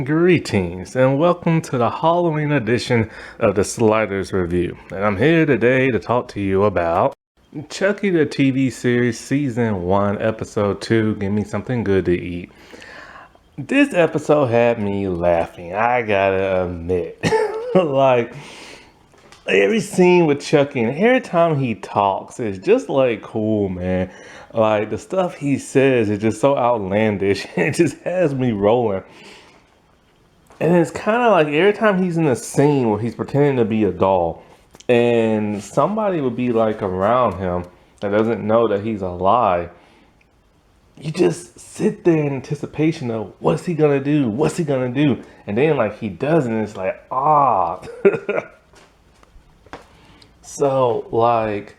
Greetings and welcome to the Halloween edition of the Sliders Review. And I'm here today to talk to you about Chucky the TV series Season 1 Episode 2, Give Me Something Good to Eat. This episode had me laughing, I gotta admit. Like, every scene with Chucky and every time he talks is just like cool, man. Like, the stuff he says is just so outlandish. It just has me rolling. And it's kind of like every time he's in a scene where he's pretending to be a doll and somebody would be like around him that doesn't know that he's alive, you just sit there in anticipation of what's he gonna do? What's he gonna do? And then like he does, and it's like, ah. So like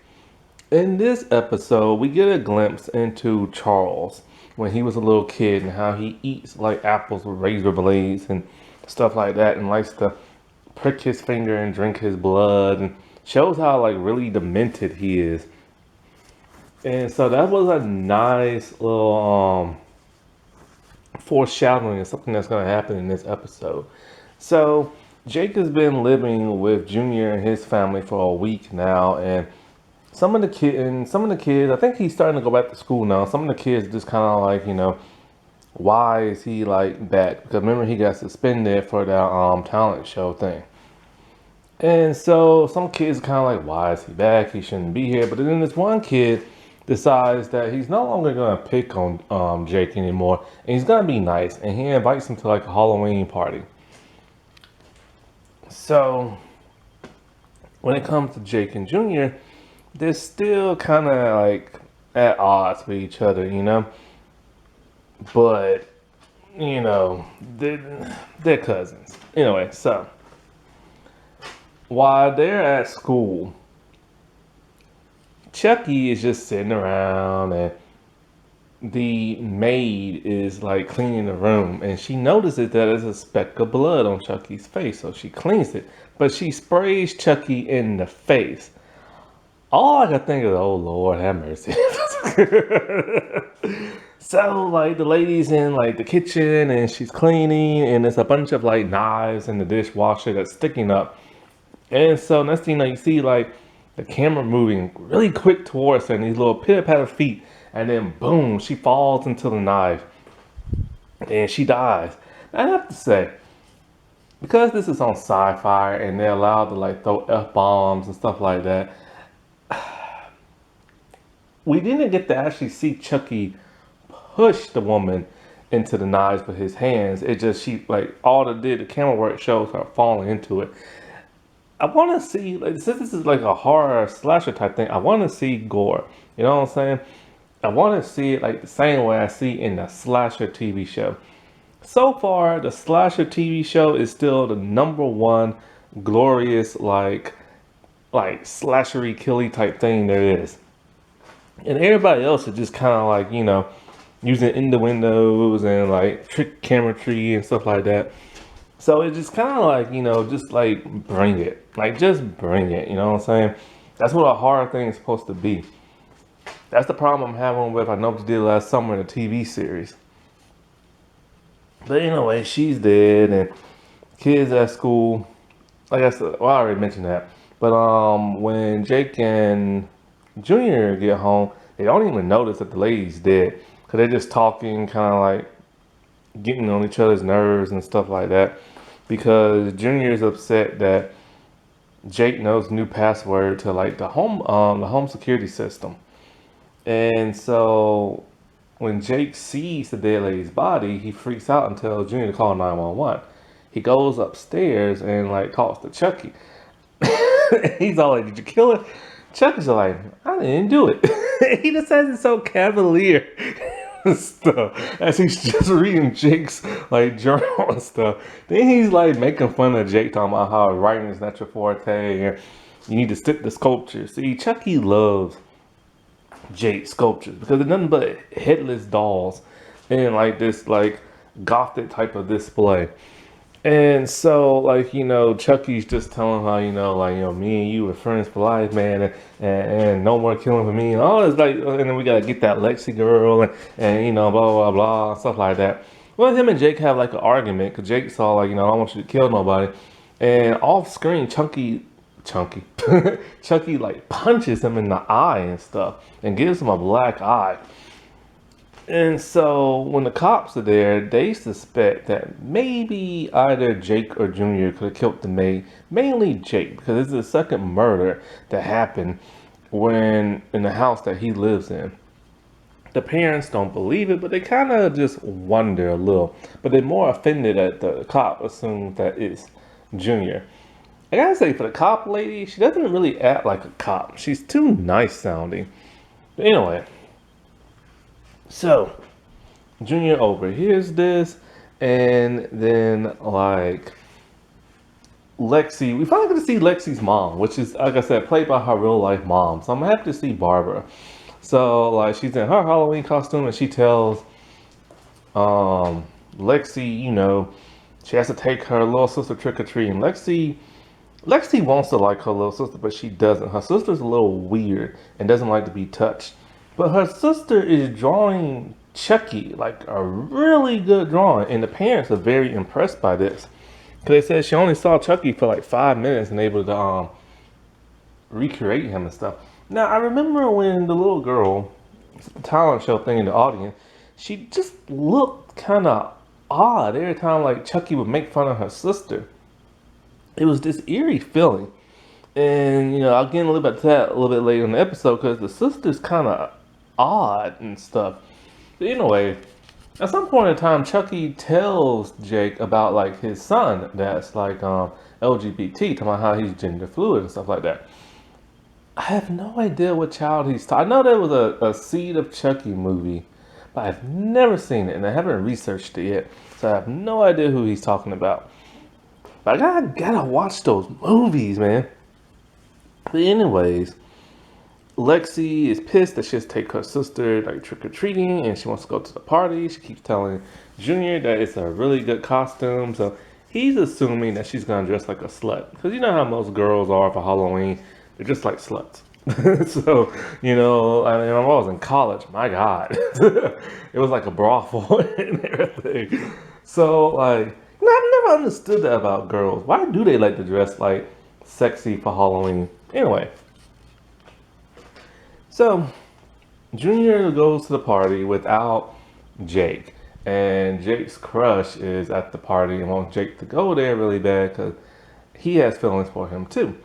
in this episode, we get a glimpse into Charles when he was a little kid and how he eats like apples with razor blades and stuff like that, and likes to prick his finger and drink his blood, and shows how like really demented he is. And so that was a nice little foreshadowing of something that's going to happen in this episode. So Jake has been living with Junior and his family for a week now, and some of the kids, I think he's starting to go back to school now. Some of the kids just kind of like, why is he like back? Because remember he got suspended for that talent show thing. And so some kids kind of like, why is he back? He shouldn't be here. But then this one kid decides that he's no longer going to pick on Jake anymore, and he's going to be nice, and he invites him to like a Halloween party. So when it comes to Jake and Junior, they're still kind of like at odds with each other, but they're cousins anyway. So while they're at school, Chucky is just sitting around, and the maid is like cleaning the room, and she notices that there's a speck of blood on Chucky's face, so she cleans it, but she sprays Chucky in the face. All I could think is, oh Lord, have mercy. So like the lady's in like the kitchen and she's cleaning, and there's a bunch of like knives in the dishwasher that's sticking up. And so next thing you know, you see like the camera moving really quick towards her and these little pitter patter feet, and then boom, she falls into the knife and she dies. I have to say, because this is on Sci-Fi and they're allowed to like throw F-bombs and stuff like that, we didn't get to actually see Chucky push the woman into the knives with his hands. It just, she like all the camera work shows her falling into it. I want to see, like, since this is like a horror slasher type thing, I want to see gore. You know what I'm saying? I want to see it like the same way I see in the slasher TV show. So far, the slasher TV show is still the number one glorious like slashery killy type thing there is. And everybody else is just kind of like, using innuendos and like trick camera tree and stuff like that. So it's just kind of like, just like bring it. Like just bring it, you know what I'm saying? That's what a horror thing is supposed to be. That's the problem I'm having with, I know what you did last summer in the TV series. But anyway, she's dead, and kids at school, like I said, well, I already mentioned that. But when Jake and Junior get home, they don't even notice that the lady's dead, because they're just talking, kind of like getting on each other's nerves and stuff like that, because Junior is upset that Jake knows new password to like the home security system. And so when Jake sees the dead lady's body, he freaks out and tells Junior to call 911. He goes upstairs and like talks to Chucky. He's all like, did you kill her? Chucky's like, I didn't do it. He just says it so cavalier and stuff, as he's just reading Jake's like journal and stuff. Then he's like making fun of Jake, talking about how writing is not your forte and you need to stick to sculpture. See, Chucky loves Jake sculptures because they're nothing but headless dolls and like this like gothic type of display. And so, like, Chucky's just telling her, me and you were friends for life, man, and no more killing for me, and all this, like, and then we gotta get that Lexi girl, and blah, blah, blah, stuff like that. Well, him and Jake have like an argument because Jake saw like, I don't want you to kill nobody, and off screen, Chunky, Chucky like punches him in the eye and stuff, and gives him a black eye. And so when the cops are there, they suspect that maybe either Jake or Junior could have killed the maid. Mainly Jake, because this is the second murder that happened when in the house that he lives in. The parents don't believe it, but they kind of just wonder a little. But they're more offended that the cop assumes that it's Junior. I gotta say, for the cop lady, she doesn't really act like a cop. She's too nice sounding. But anyway, so Junior overhears this, and then like Lexi, we finally get to see Lexi's mom, which is, like I said, played by her real life mom. So I'm happy to see Barbara. So like she's in her Halloween costume, and she tells Lexi, she has to take her little sister trick or treating. Lexi wants to like her little sister, but she doesn't. Her sister's a little weird and doesn't like to be touched. But her sister is drawing Chucky, like a really good drawing, and the parents are very impressed by this. Because they said she only saw Chucky for like 5 minutes and able to recreate him and stuff. Now, I remember when the little girl, the talent show thing in the audience, she just looked kind of odd every time like Chucky would make fun of her sister. It was this eerie feeling. And, I'll get a little bit to that a little bit later in the episode because the sister's kind of odd and stuff. But anyway, at some point in time, Chucky tells Jake about like his son that's like LGBT, talking about how he's gender fluid and stuff like that. I have no idea what child he's talking. I know there was a Seed of Chucky movie, but I've never seen it and I haven't researched it yet. So I have no idea who he's talking about. But I gotta watch those movies, man. But anyways, Lexi is pissed that she has to take her sister like trick-or-treating and she wants to go to the party. She keeps telling Junior that it's a really good costume. So he's assuming that she's gonna dress like a slut. Because you know how most girls are for Halloween. They're just like sluts. So, when I was in college, my God. It was like a brothel and everything. So, like, I've never understood that about girls. Why do they like to dress like sexy for Halloween? Anyway. So, Junior goes to the party without Jake. And Jake's crush is at the party and wants Jake to go there really bad because he has feelings for him too.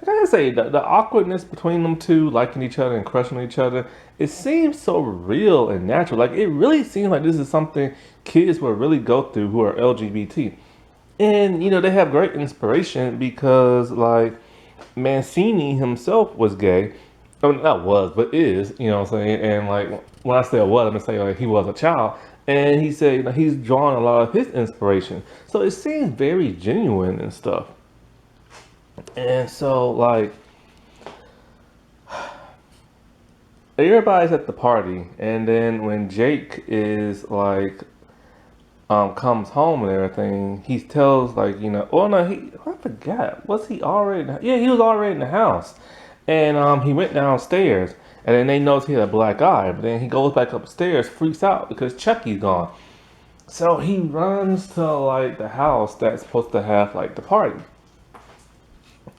I gotta say, the awkwardness between them two, liking each other and crushing each other, it seems so real and natural. Like, it really seems like this is something kids will really go through who are LGBT. And, they have great inspiration because, like, Mancini himself was gay. I mean, not was, but is, you know what I'm saying? And, like, when I say was, I'm gonna say, like, he was a child. And he said he's drawn a lot of his inspiration. So it seems very genuine and stuff. And so, like, everybody's at the party, and then when Jake is like, comes home and everything, he tells like, oh no, I forgot, was he already? Yeah, he was already in the house, and he went downstairs, and then they notice he had a black eye, but then he goes back upstairs, freaks out because Chucky's gone. So he runs to like the house that's supposed to have like the party.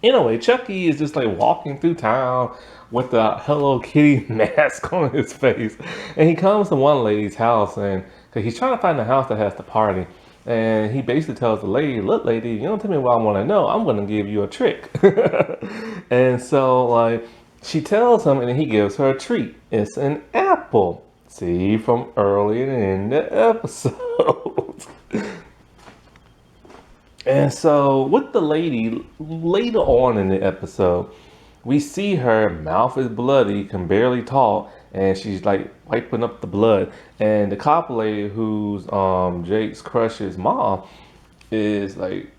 Anyway, Chucky is just like walking through town with the Hello Kitty mask on his face. And he comes to one lady's house and cause he's trying to find the house that has the party. And he basically tells the lady, look lady, you don't tell me what I want to know. I'm going to give you a trick. And so like she tells him and then he gives her a treat. It's an apple. See, from earlier in the episode. And so with the lady, later on in the episode, we see her mouth is bloody, can barely talk, and she's like wiping up the blood. And the cop lady who's Jake's crush's mom is like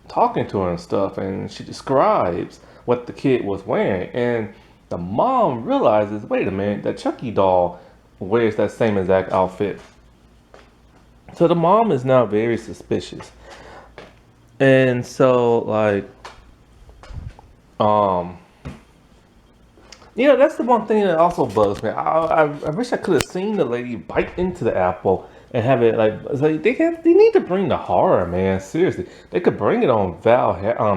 talking to her and stuff, and she describes what the kid was wearing. And the mom realizes, wait a minute, that Chucky doll wears that same exact outfit. So the mom is now very suspicious. And so, like, that's the one thing that also bugs me. I wish I could have seen the lady bite into the apple and have it like it's like they need to bring the horror, man. Seriously, they could bring it on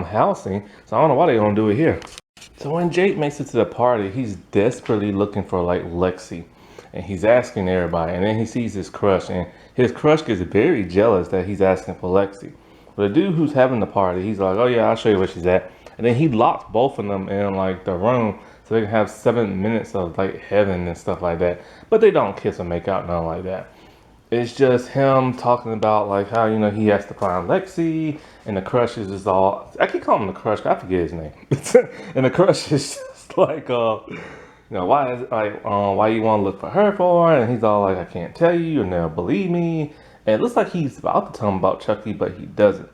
housing. So I don't know why they don't do it here. So when Jake makes it to the party, he's desperately looking for like Lexi, and he's asking everybody. And then he sees his crush, and his crush gets very jealous that he's asking for Lexi. But the dude who's having the party, he's like, "Oh yeah, I'll show you where she's at." And then he locks both of them in like the room so they can have 7 minutes of like heaven and stuff like that. But they don't kiss or make out, nothing like that. It's just him talking about like how he has to find Lexi, and the crush is just all. I keep calling him the crush. I forget his name. And the crush is just like why is like why you want to look for her for? And he's all like, I can't tell you, you'll never believe me. And it looks like he's about to tell him about Chucky, but he doesn't.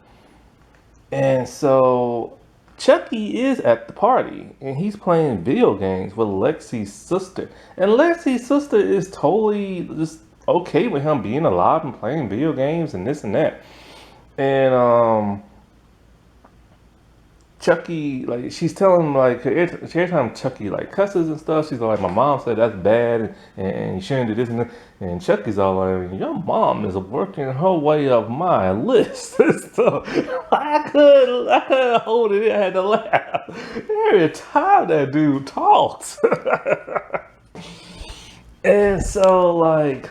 And so Chucky is at the party and he's playing video games with Lexi's sister. And Lexi's sister is totally just okay with him being alive and playing video games and this and that. And Chucky, like, she's telling him, like, every time Chucky, like, cusses and stuff, she's like, my mom said that's bad, and you shouldn't do this and that. And Chucky's all like, your mom is working her way up my list. So I couldn't hold it in, I had to laugh. Every time that dude talks. And so, like,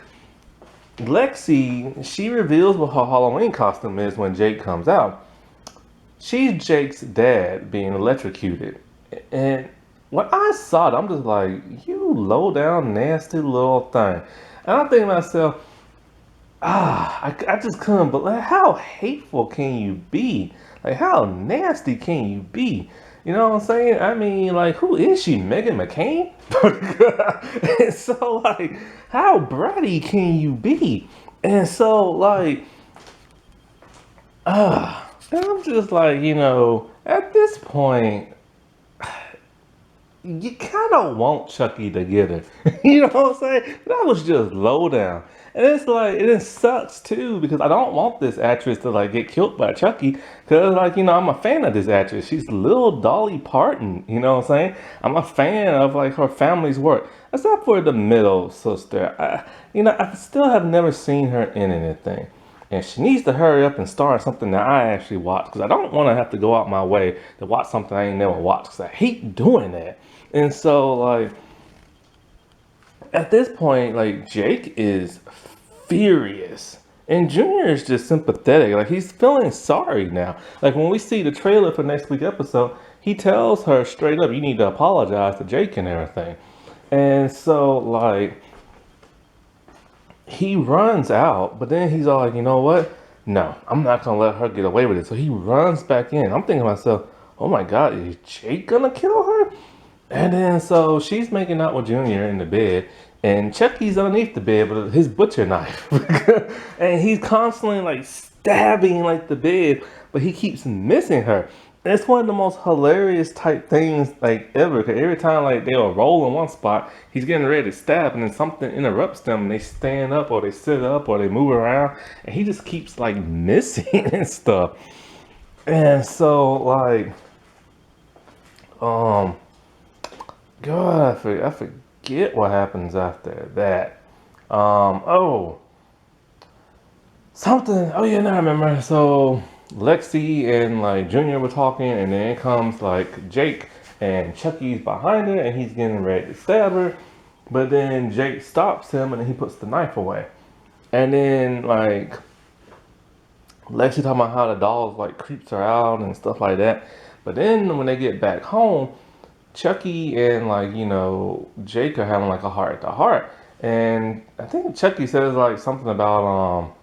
Lexi, she reveals what her Halloween costume is when Jake comes out. She's Jake's dad being electrocuted. And when I saw it, I'm just like, you low down, nasty little thing. And I'm thinking to myself, I just couldn't believe how hateful can you be? Like, how nasty can you be? You know what I'm saying? I mean, like, who is she? Megan McCain? And so, like, how bratty can you be? And so, like, and I'm just like, at this point, you kind of want Chucky to get her. You know what I'm saying? That was just low down. And it's like, it sucks too, because I don't want this actress to like get killed by Chucky. Because like, I'm a fan of this actress. She's little Dolly Parton, you know what I'm saying? I'm a fan of like her family's work. Except for the middle sister. I still have never seen her in anything. And she needs to hurry up and start something that I actually watch. Because I don't want to have to go out my way to watch something I ain't never watched. Because I hate doing that. And so, like, at this point, like, Jake is furious. And Junior is just sympathetic. Like, he's feeling sorry now. Like, when we see the trailer for next week's episode, he tells her straight up, you need to apologize to Jake and everything. And so, like, he runs out, but then he's all like, you know what? No, I'm not going to let her get away with it. So he runs back in. I'm thinking to myself, oh my God, is Jake going to kill her? And then so she's making out with Junior in the bed, and Chucky's underneath the bed with his butcher knife. And he's constantly like stabbing like the bed, but he keeps missing her. And it's one of the most hilarious type things like ever. Cause every time like they'll roll in one spot, he's getting ready to stab, and then something interrupts them, and they stand up or they sit up or they move around, and he just keeps like missing and stuff. And so like, God, I forget what happens after that. Something. Oh yeah, now I remember. So Lexi and like Junior were talking, and then comes like Jake, and Chucky's behind her, and he's getting ready to stab her, but then Jake stops him, and then he puts the knife away, and then like Lexi talking about how the dog like creeps her out and stuff like that. But then when they get back home, Chucky and like Jake are having like a heart to heart, and I think Chucky says like something about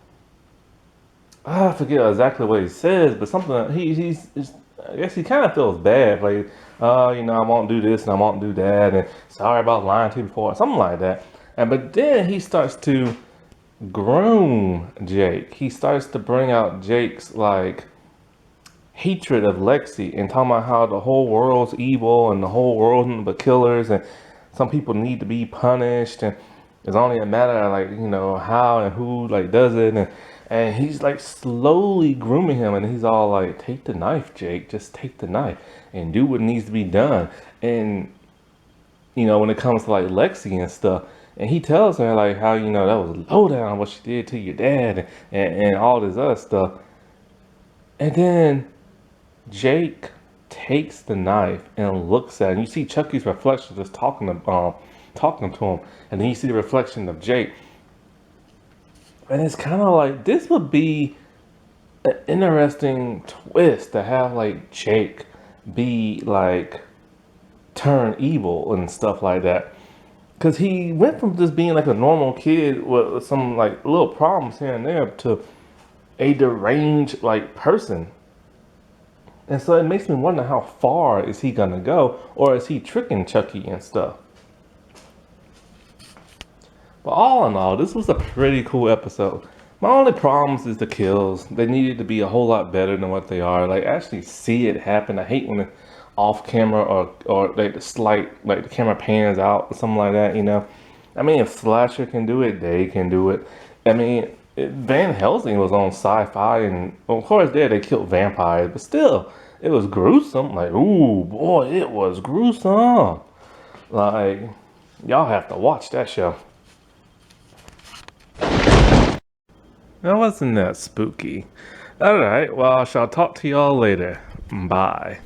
I forget exactly what he says, but something he's I guess he kind of feels bad, like I won't do this and I won't do that, and sorry about lying to you before, something like that. And but then he starts to groom Jake. He starts to bring out Jake's like hatred of Lexi and talking about how the whole world's evil and the whole world is but killers, and some people need to be punished, and it's only a matter of like how and who like does it, and he's like slowly grooming him, and he's all like, take the knife, Jake, just take the knife and do what needs to be done. And when it comes to like Lexi and stuff, And he tells her like how, you know, that was low down what she did to your dad and all this other stuff. And then Jake takes the knife and looks at it. And you see Chucky's reflection just talking to him. And then you see the reflection of Jake. And it's kind of like this would be an interesting twist to have like Jake be like turn evil and stuff like that. Cause he went from just being like a normal kid with some like little problems here and there to a deranged like person. And so it makes me wonder how far is he gonna go, or is he tricking Chucky and stuff? But all in all, this was a pretty cool episode. My only problems is the kills. They needed to be a whole lot better than what they are. Like actually see it happen. I hate when it's off camera or like the slight like the camera pans out or something like that. You know, I mean if Slasher can do it, they can do it. I mean Van Helsing was on Sci-Fi, and of course there they killed vampires, but still it was gruesome. Like ooh boy, it was gruesome. Like y'all have to watch that show. That wasn't that spooky. Alright, well, I shall talk to y'all later. Bye.